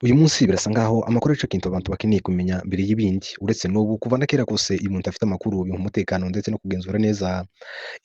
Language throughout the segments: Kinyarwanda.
Uyu munsi birasa nkaho amakuru arico kintu abantu bakeneye kumenya mbere y'ibindi. Uretse n'ubu kuva na kera kose iyo umuntu afite amakuru biha umutekano ndetse no kugenzura neza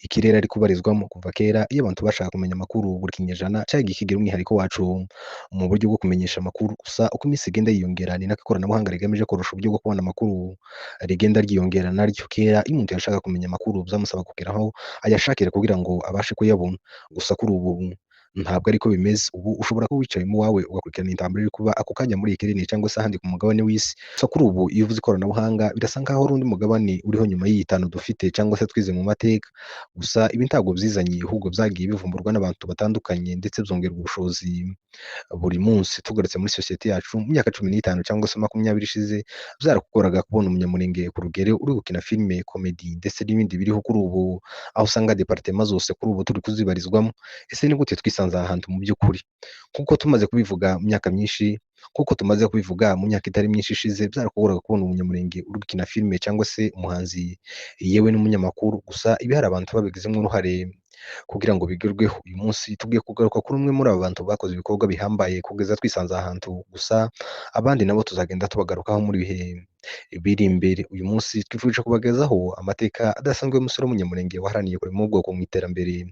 ikirere ari kubarizwamo. Kuva kera iyo abantu bashaka kumenya amakuru buri kinyejana cyagiye kigira umwihariko waco mu buryo bwo kumenyesha amakuru. Gusa uko iminsi igenda yiyongera ni nako ikoranabuhanga rigamije korosha uburyo bwo kubona amakuru rigenda ryiyongera naryo. Kera iyo umuntu yashaka kumenya amakuru byamusaba kugera aho ayashakira kugira ngo abashe kuyabona. Gusa kuri ubu ntabwo ariko bimeze. Ubu ushobora kuba wicaye mu wawe ugakurikirana intambara iri kuba ako kanya muri Ukraine cyangwa se ahandi ku mugabane w'isi. Gusa kuri ubu iyo uvuze ikoranabuhanga birasa nkaho hari undi mugabane uriho nyuma y'iyi itanu dufite cyangwa se twize mu mateka. Gusa ibi ntabwo byizanye ahubwo byagiye bivumburwa n'abantu batandukanye ndetse byongerwa ubushobozi buri munsi. Tugarutse muri sosiyete yacu mu myaka 15 cyangwa se 20 ishize byarakugoraga kubona umunyamurenge ku rugero uri gukina filime, komedi ndetse n'ibindi biriho kuri ubu, aho usanga departema zose kuri ubu turi kuzibarizwamo. Ese ni gute twisanze aha hantu mu by'ukuri? Kuko tumaze kubivuga mu myaka myinshi kuko tumaze kubivuga mu myaka itari myinshi ishize, byarakugoraga kubona umunyamurenge uri gukina filime cyangwa se umuhanzi yewe n'umunyamakuru. Gusa ibi hari abantu babigizemo uruhare kugira ngo bigerweho. Uyu munsi tugiye kugaruka kuri umwe muri aba bantu bakoze ibikorwa bihambaye kugeza twisanze aha hantu. Gusa abandi nabo tuzagenda tubagarukaho muri bihe biri imbere. Uyu munsi twifuje kubagezaho amateka adasanzwe y'umusore w'umunyamurenge waharaniye kurema ubwoko mu iterambere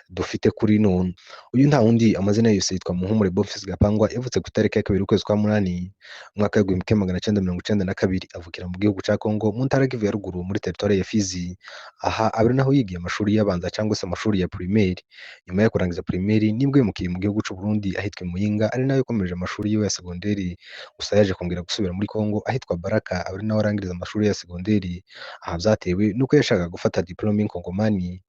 dufite kuri none. Uyu nta wundi amazina ye yose yitwa Muhumure Bonfils Gapangwa. Yavutse ku itariki ya 2 ukwezi kwa munani umwaka w'igihumbi kimwe magana cyenda mirongo icyenda na kabiri. Avukira mu gihugu cya Kongo mu ntara Kivu ya ruguru muri teritwari ya Fizi. Aha ari naho yigiye amashuri y'abanza cyangwa se amashuri ya primaire. Nyuma yo kurangiza primaire nibwo yimukiye mu gihugu cy'u Burundi ahitwa i Muyinga, ari nayo yakomeje amashuri yiwe ya segonderi. Gusa yaje kongera gusubira muri Kongo ahitwa Baraka, ari naho arangiriza amashuri ya segonderi. Aha byatewe nuko yashakaga gufata diplome y'Inkongomani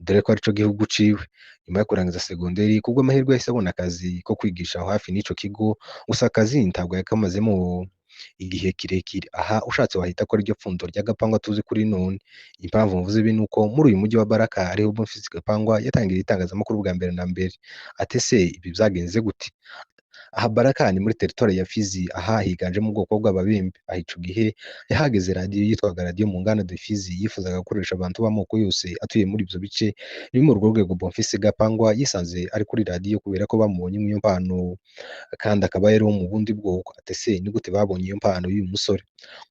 dore ko arico gihugu ciwe. Nyuma yo kurangiza segonderi kubw'amahirwe yahise abona akazi ko kwigisha aho hafi n'ico kigo. Gusa akazi ntabwo yakamazemo igihe kirekire. Aha ushatse wahita ko ariryo pfundo rya Gapangwa tuzi kuri none. Impamvu mvuze ibi nuko muri uyu mujyi wa Baraka ariho Bonfils Gapangwa yatangiye itangazamakuru bwa mbere na mbere. Ate se ibi byagenze gute? Aha Baraka ni muri teritwari ya Fizi, aha higanjemo ubwoko bw'Ababembe. Aha ico gihe yahageze radiyo yitwaga radiyo Mungana de Fizi, yifuzaga gukoresha abantu b'amoko yose atuye muri ibyo bice. Ni muri urwo rwego Bonfils Gapangwa yisanze ari kuri radiyo kubera ko bamubonyemo iyo mpano kandi akaba yari wo mu bundi bwoko. Ate se ni gute babonye iyo mpano y'uyu musore?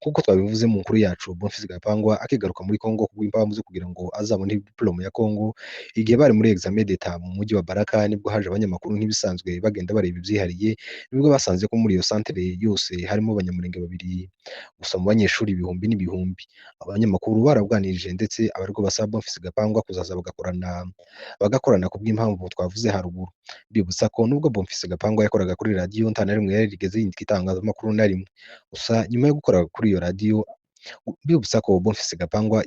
Kuko twabivuze mu nkuru yacu, Bonfils Gapangwa akigaruka muri Kongo kubw'impamvu zo kugira ngo azabone diplome ya Kongo, igihe bari muri examen d'etat mu mujyi wa Baraka nibwo haje abanyamakuru nk'ibisanzwe bagenda bareba ibyihariye. Nibwo basanze ko muri iyo santere yose harimo abanyamurenge babiri gusa mu banyeshuri ibihumbi n'ibihumbi. Abanyamakuru barabwanirije ndetse abarwo basaba Bonfils Gapangwa kuzaza bagakorana kubw'impamvu twavuze haruguru. Bibutsa ko nubwo Bonfils Gapangwa yakoraga kuri radiyo nta na rimwe yarigeze yindika itangazamakuru na rimwe. Gusa nyuma yo gukora kuri iyo radiyo, bibutsa ko Bonfils Gapangwa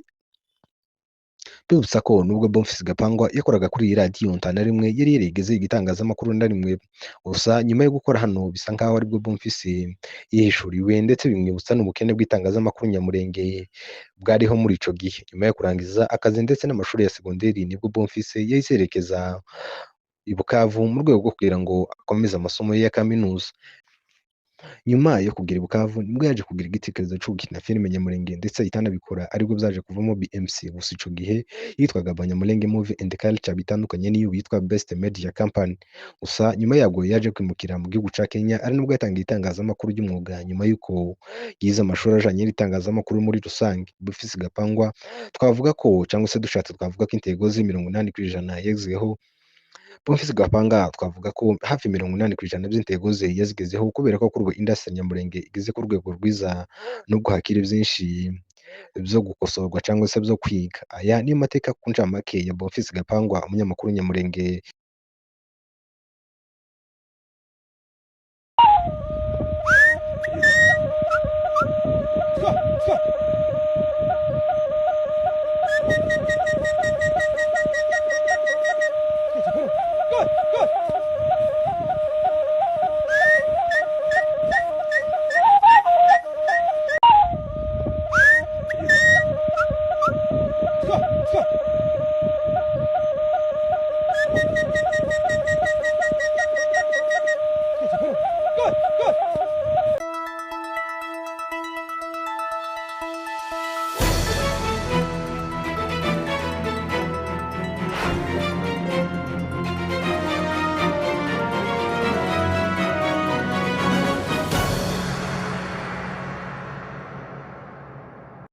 Bibutsa ko nubwo Bonfils Gapangwa yakoraga kuri iyi radiyo nta na rimwe yari yarigeze yiga itangazamakuru na rimwe. Gusa nyuma yo gukora hano bisa nkaho aribwo Bonfils yihishuriwe ndetse bimwibutsa n'ubukene bw'itangazamakuru nyamurenge bwariho muri ico gihe. Nyuma yo kurangiza akazi ndetse n'amashuri ya segonderi nibwo Bonfils yahise yerekeza i Bukavu mu rwego rwo kugira ngo akomeze amasomo ye ya kaminuza. Nyuma yo kugera i Bukavu nibwo yaje kugira igitekerezo cyo gukina filime nyamurenge ndetse ahita anabikora, aribwo byaje kuvamo BMC. Gusa ico gihe yitwaga Banyamulenge Movie and Culture, bitandukanye n'iyo yitwa Best Media Company. Gusa nyuma yabwo yaje kwimukira mu gihugu ca Kenya, ari nubwo yatangiye itangazamakuru ry'umwuga nyuma y'uko yize amashuri ajanye n'itangazamakuru muri rusange. Bonfils Gapangwa twavuga ko cyangwa se dushatse twavuga ko intego ze 80% yagezeho. Bonfils Gapangwa twavuga ko hafi 80% by'intego ze yazigezeho kubera ko kuri ubu industry nyamurenge igeze ku rwego rwiza nubwo hakiri byinshi byo gukosorwa cyangwa se byo kwiga. Aya niyo mateka ku ncamake ya Bonfils Gapangwa, umunyamakuru nyamurenge.